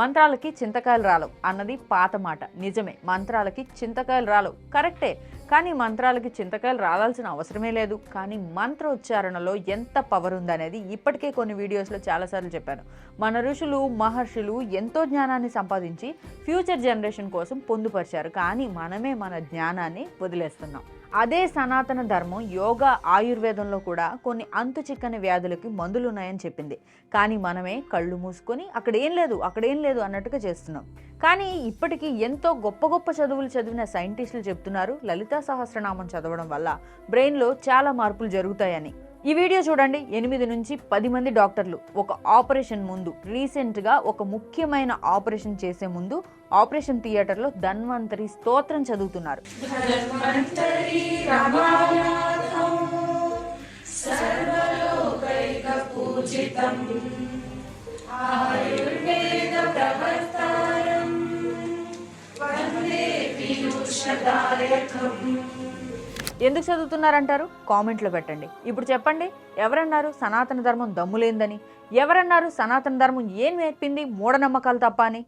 మంత్రాలకి చింతకాయలు రాలవు అన్నది పాత మాట. నిజమే, మంత్రాలకి చింతకాయలు రాలవు, కరెక్టే. కానీ మంత్రాలకి చింతకాయలు రావాల్సిన అవసరమే లేదు. కానీ మంత్ర ఉచ్చారణలో ఎంత పవర్ ఉందనేది ఇప్పటికే కొన్ని వీడియోస్లో చాలాసార్లు చెప్పాను. మన ఋషులు మహర్షులు ఎంతో జ్ఞానాన్ని సంపాదించి ఫ్యూచర్ జనరేషన్ కోసం పొందుపరిచారు. కానీ మనమే మన జ్ఞానాన్ని వదిలేస్తున్నాం. అదే సనాతన ధర్మం యోగా ఆయుర్వేదంలో కూడా కొన్ని అంతు చిక్కని వ్యాధులకి మందులు ఉన్నాయని చెప్పింది. కానీ మనమే కళ్ళు మూసుకొని అక్కడేం లేదు అన్నట్టుగా చేస్తున్నాం. కానీ ఇప్పటికీ ఎంతో గొప్ప గొప్ప చదువులు చదివిన సైంటిస్టులు చెప్తున్నారు లలితా సహస్రనామం చదవడం వల్ల బ్రెయిన్లో చాలా మార్పులు జరుగుతాయని. ఈ వీడియో చూడండి. 8 నుంచి 10 మంది డాక్టర్లు ఒక ఆపరేషన్ ముందు, రీసెంట్గా ఒక ముఖ్యమైన ఆపరేషన్ చేసే ముందు ఆపరేషన్ థియేటర్లో ధన్వంతరి స్తోత్రం చదువుతున్నారు. ఎందుకు చదువుతున్నారంటారు? కామెంట్లో పెట్టండి. ఇప్పుడు చెప్పండి, ఎవరన్నారు సనాతన ధర్మం దమ్ములేందని? ఎవరన్నారు సనాతన ధర్మం ఏం నేర్పింది మూఢనమ్మకాలు తప్ప అని?